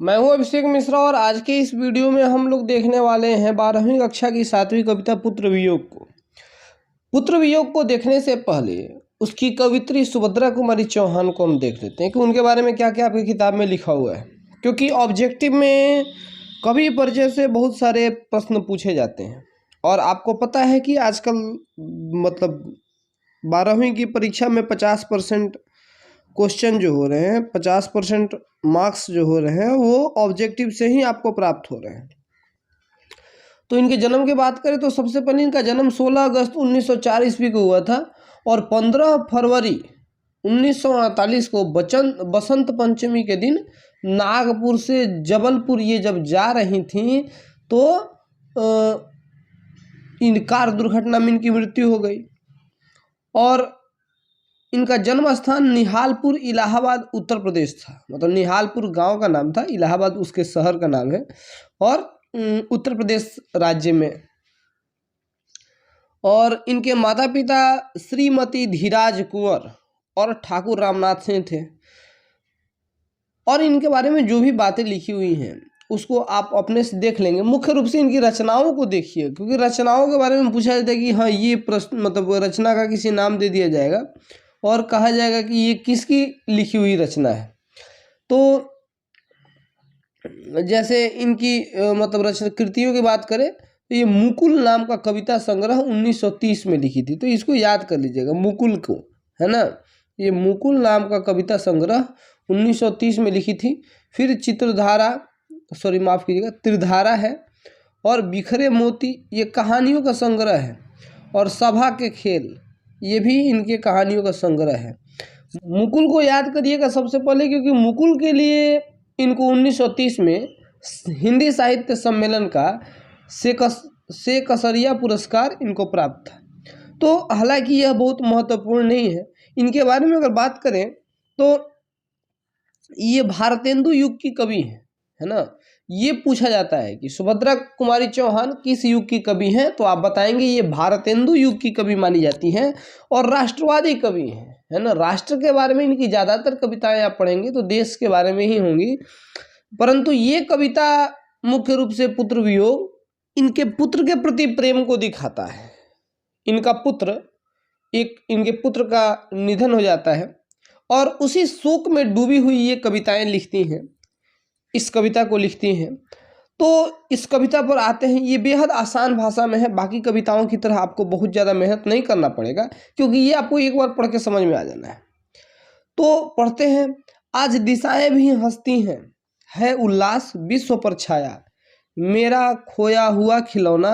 मैं हूं अभिषेक मिश्रा और आज के इस वीडियो में हम लोग देखने वाले हैं 12वीं कक्षा की 7वीं कविता पुत्र वियोग को। पुत्र वियोग को देखने से पहले उसकी कवित्री सुभद्रा कुमारी चौहान को हम देख लेते हैं कि उनके बारे में क्या क्या आपकी किताब में लिखा हुआ है, क्योंकि ऑब्जेक्टिव में कवि परिचय से बहुत सारे प्रश्न पूछे जाते हैं। और आपको पता है कि आजकल मतलब 12वीं की परीक्षा में 50% क्वेश्चन जो हो रहे हैं, 50% मार्क्स जो हो रहे हैं वो ऑब्जेक्टिव से ही आपको प्राप्त हो रहे हैं। तो इनके जन्म की बात करें तो सबसे पहले इनका जन्म 16 अगस्त 1904 ईस्वी को हुआ था और 15 फरवरी 1948 को बसंत पंचमी के दिन नागपुर से जबलपुर ये जब जा रही थी तो इन कार दुर्घटना में इनकी मृत्यु हो गई। और इनका जन्म स्थान निहालपुर इलाहाबाद उत्तर प्रदेश था, मतलब निहालपुर गांव का नाम था, इलाहाबाद उसके शहर का नाम है और उत्तर प्रदेश राज्य में। और इनके माता पिता श्रीमती धीराज कुंवर और ठाकुर रामनाथ सिंह थे। और इनके बारे में जो भी बातें लिखी हुई हैं उसको आप अपने से देख लेंगे। मुख्य रूप से इनकी रचनाओं को देखिए, क्योंकि रचनाओं के बारे में पूछा जाता है कि हाँ ये प्रश्न मतलब रचना का किसी नाम दे दिया जाएगा और कहा जाएगा कि ये किसकी लिखी हुई रचना है। तो जैसे इनकी मतलब रचना कृतियों की बात करें तो ये मुकुल नाम का कविता संग्रह 1930 में लिखी थी, तो इसको याद कर लीजिएगा मुकुल को, है ना। ये मुकुल नाम का कविता संग्रह 1930 में लिखी थी। फिर त्रिधारा है और बिखरे मोती ये कहानियों का संग्रह है। और सभा के खेल ये भी इनके कहानियों का संग्रह है। मुकुल को याद करिएगा सबसे पहले, क्योंकि मुकुल के लिए इनको 1930 में हिंदी साहित्य सम्मेलन का शेकसरिया पुरस्कार इनको प्राप्त था। तो हालांकि यह बहुत महत्वपूर्ण नहीं है। इनके बारे में अगर बात करें तो ये भारतेंदु युग की कवि है ना। ये पूछा जाता है कि सुभद्रा कुमारी चौहान किस युग की कवि हैं, तो आप बताएंगे ये भारतेंदु युग की कवि मानी जाती हैं और राष्ट्रवादी कवि हैं, है ना। राष्ट्र के बारे में इनकी ज़्यादातर कविताएं आप पढ़ेंगे तो देश के बारे में ही होंगी, परंतु ये कविता मुख्य रूप से पुत्र वियोग इनके पुत्र के प्रति प्रेम को दिखाता है। इनके पुत्र का निधन हो जाता है और उसी शोक में डूबी हुई ये कविताएं लिखती हैं, इस कविता को लिखती हैं। तो इस कविता पर आते हैं। ये बेहद आसान भाषा में है, बाकी कविताओं की तरह आपको बहुत ज़्यादा मेहनत नहीं करना पड़ेगा, क्योंकि ये आपको एक बार पढ़ के समझ में आ जाना है। तो पढ़ते हैं। आज दिशाएं भी हंसती हैं, है उल्लास विश्व पर छाया, मेरा खोया हुआ खिलौना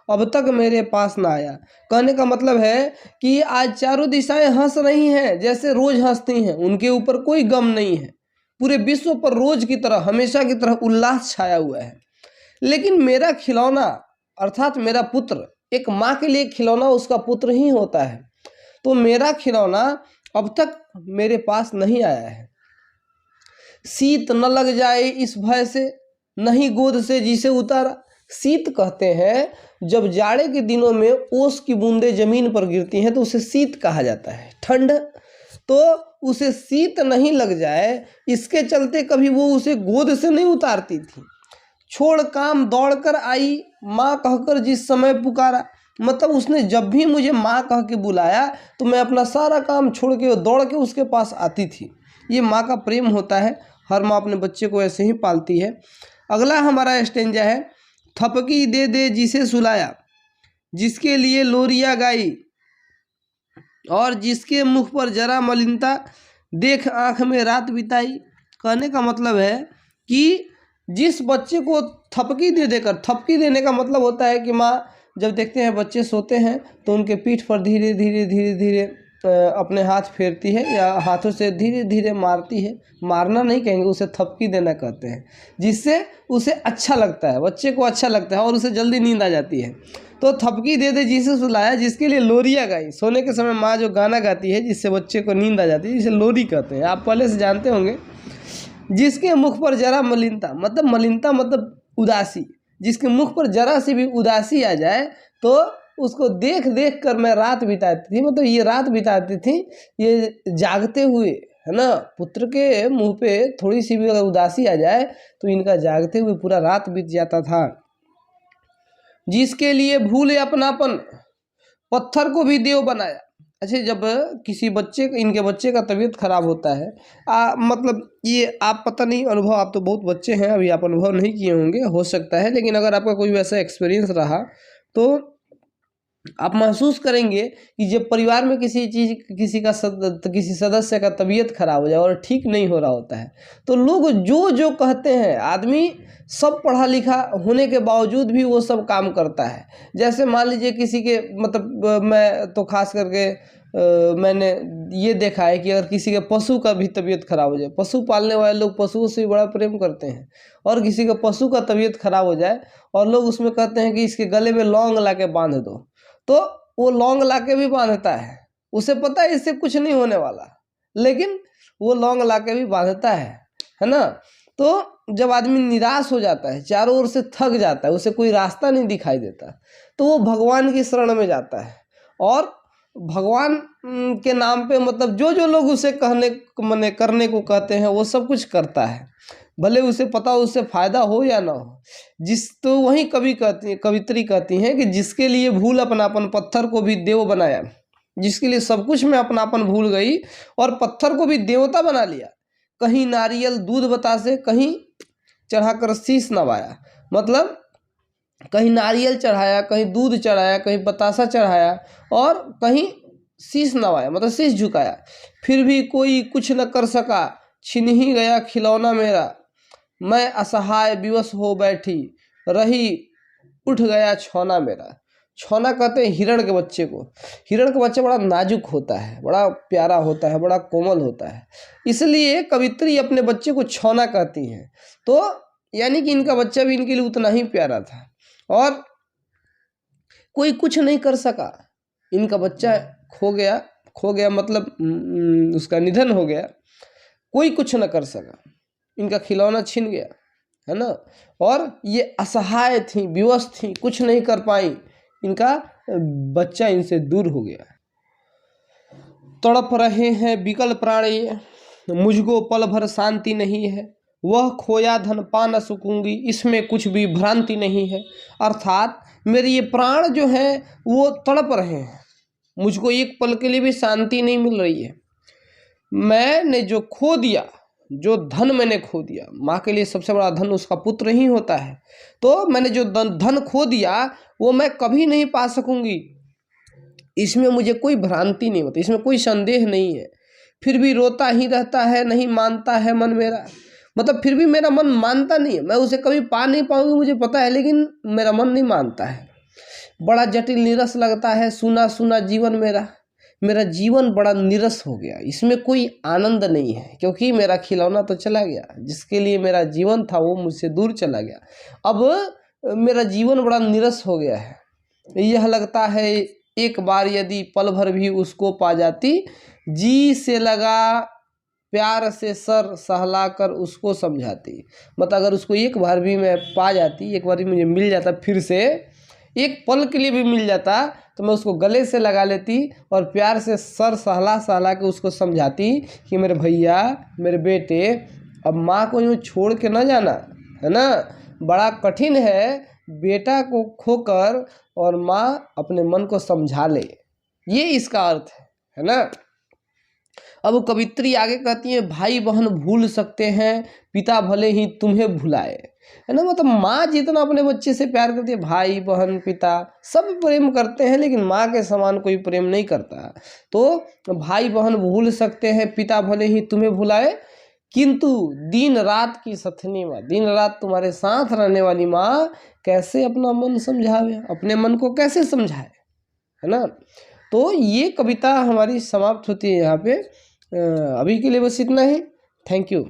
अब तक मेरे पास ना आया। कहने का मतलब है कि आज चारों दिशाएं हंस रही हैं जैसे रोज हंसती हैं, उनके ऊपर कोई गम नहीं है, पूरे विश्व पर रोज की तरह हमेशा की तरह उल्लास छाया हुआ है। लेकिन मेरा खिलौना अर्थात मेरा पुत्र, एक माँ के लिए खिलौना उसका पुत्र ही होता है, तो मेरा खिलौना अब तक मेरे पास नहीं आया है। शीत न लग जाए इस भय से, नहीं गोद से जिसे उतारा। शीत कहते हैं जब जाड़े के दिनों में ओस की बूंदें जमीन पर गिरती हैं तो उसे शीत कहा जाता है, ठंड। तो उसे शीत नहीं लग जाए इसके चलते कभी वो उसे गोद से नहीं उतारती थी। छोड़ काम दौड़कर आई माँ कहकर जिस समय पुकारा, मतलब उसने जब भी मुझे माँ कह के बुलाया तो मैं अपना सारा काम छोड़ के दौड़ के उसके पास आती थी। ये माँ का प्रेम होता है, हर माँ अपने बच्चे को ऐसे ही पालती है। अगला हमारा स्टेंजा है। थपकी दे दे जिसे सुलाया, जिसके लिए लोरिया गाई, और जिसके मुख पर जरा मलिनता, देख आँख में रात बिताई। कहने का मतलब है कि जिस बच्चे को थपकी थपकी देने का मतलब होता है कि माँ जब देखते हैं बच्चे सोते हैं तो उनके पीठ पर धीरे धीरे अपने हाथ फेरती है या हाथों से धीरे धीरे मारती है। मारना नहीं कहेंगे, उसे थपकी देना कहते हैं, जिससे उसे अच्छा लगता है, बच्चे को अच्छा लगता है और उसे जल्दी नींद आ जाती है। तो थपकी दे दे जिसे सुलाया, जिसके लिए लोरिया गाई। सोने के समय माँ जो गाना गाती है जिससे बच्चे को नींद आ जाती है, जिसे लोरी कहते हैं, आप पहले से जानते होंगे। जिसके मुख पर जरा मलिनता मतलब उदासी, जिसके मुख पर जरा सी भी उदासी आ जाए तो उसको देख देख कर मैं रात बिताती थी, मतलब ये रात बिताती थी ये जागते हुए, है ना। पुत्र के मुंह पे थोड़ी सी भी अगर उदासी आ जाए तो इनका जागते हुए पूरा रात बीत जाता था। जिसके लिए भूले अपनापन, पत्थर को भी देव बनाया। अच्छा, जब किसी बच्चे इनके बच्चे का तबीयत खराब होता है, मतलब ये आप पता नहीं अनुभव, आप तो बहुत बच्चे हैं अभी, आप अनुभव नहीं किए होंगे, हो सकता है, लेकिन अगर आपका कोई वैसा एक्सपीरियंस रहा तो आप महसूस करेंगे कि जब परिवार में किसी सदस्य का तबीयत खराब हो जाए और ठीक नहीं हो रहा होता है, तो लोग जो जो कहते हैं, आदमी सब पढ़ा लिखा होने के बावजूद भी वो सब काम करता है। जैसे मान लीजिए किसी के, मतलब मैं तो खास करके मैंने ये देखा है कि अगर किसी के पशु का भी तबीयत खराब हो जाए, पशु पालने वाले लोग पशुओं से भी बड़ा प्रेम करते हैं, और किसी का पशु का तबीयत खराब हो जाए और लोग उसमें कहते हैं कि इसके गले में लौंग ला के बांध दो, तो वो लौंग लाके भी बांधता है। उसे पता है इससे कुछ नहीं होने वाला, लेकिन वो लौंग लाके भी बांधता है ना। तो जब आदमी निराश हो जाता है, चारों ओर से थक जाता है, उसे कोई रास्ता नहीं दिखाई देता, तो वो भगवान की शरण में जाता है, और भगवान के नाम पे मतलब जो जो लोग उसे करने को कहते हैं वो सब कुछ करता है, भले उसे पता हो उससे फायदा हो या ना हो। तो वही कवित्री कहती हैं कि जिसके लिए भूल अपनापन, पत्थर को भी देव बनाया। जिसके लिए सब कुछ में अपनापन भूल गई और पत्थर को भी देवता बना लिया। कहीं नारियल दूध बतासे, कहीं चढ़ाकर शीश नवाया। मतलब कहीं नारियल चढ़ाया, कहीं दूध चढ़ाया, कहीं बतासा चढ़ाया, और कहीं शीश नवाया, मतलब शीश झुकाया। फिर भी कोई कुछ न कर सका, छिन ही गया खिलौना मेरा। मैं असहाय विवश हो बैठी रही, उठ गया छौना मेरा। छौना कहते हैं हिरण के बच्चे को। हिरण का बच्चा बड़ा नाजुक होता है, बड़ा प्यारा होता है, बड़ा कोमल होता है, इसलिए कवित्री अपने बच्चे को छौना कहती हैं। तो यानी कि इनका बच्चा भी इनके लिए उतना ही प्यारा था, और कोई कुछ नहीं कर सका। इनका बच्चा खो गया मतलब उसका निधन हो गया, कोई कुछ न कर सका, इनका खिलौना छिन गया, है ना। और ये असहाय थी, विवश थी, कुछ नहीं कर पाई, इनका बच्चा इनसे दूर हो गया। तड़प रहे हैं विकल प्राण ये, मुझको पल भर शांति नहीं है। वह खोया धन पा न सकूंगी, इसमें कुछ भी भ्रांति नहीं है। अर्थात मेरे ये प्राण जो हैं वो तड़प रहे हैं, मुझको एक पल के लिए भी शांति नहीं मिल रही है। मैंने जो खो दिया, जो धन मैंने खो दिया, माँ के लिए सबसे बड़ा धन उसका पुत्र ही होता है, तो मैंने जो धन खो दिया वो मैं कभी नहीं पा सकूंगी। इसमें मुझे कोई भ्रांति नहीं होती, इसमें कोई संदेह नहीं है। फिर भी रोता ही रहता है, नहीं मानता है मन मेरा। मतलब फिर भी मेरा मन मानता नहीं है, मैं उसे कभी पा नहीं पाऊंगी मुझे पता है, लेकिन मेरा मन नहीं मानता है। बड़ा जटिल नीरस लगता है सूना सूना जीवन मेरा। मेरा जीवन बड़ा नीरस हो गया, इसमें कोई आनंद नहीं है, क्योंकि मेरा खिलौना तो चला गया, जिसके लिए मेरा जीवन था वो मुझसे दूर चला गया। अब मेरा जीवन बड़ा नीरस हो गया है। यह लगता है एक बार यदि पल भर भी उसको पा जाती, जी से लगा प्यार से सर सहलाकर उसको समझाती। मतलब अगर उसको एक बार भी मैं पा जाती, एक बार भी मुझे मिल जाता, फिर से एक पल के लिए भी मिल जाता, तो मैं उसको गले से लगा लेती और प्यार से सर सहला के उसको समझाती कि मेरे भैया, मेरे बेटे, अब माँ को यूँ छोड़ के न जाना, है ना। बड़ा कठिन है बेटा को खोकर और माँ अपने मन को समझा ले, ये इसका अर्थ है ना। अब कवित्री आगे कहती है, भाई बहन भूल सकते हैं, पिता भले ही तुम्हें भुलाए, है ना। मतलब माँ जितना अपने बच्चे से प्यार करती है, भाई बहन पिता सब प्रेम करते हैं, लेकिन माँ के समान कोई प्रेम नहीं करता। तो भाई बहन भूल सकते हैं, पिता भले ही तुम्हें भुलाए, किंतु दिन रात की सथनी माँ, दिन रात तुम्हारे साथ रहने वाली माँ कैसे अपना मन समझावे, अपने मन को कैसे समझाए, है ना। तो ये कविता हमारी समाप्त होती है यहाँ पे। अभी के लिए बस इतना ही। Thank you.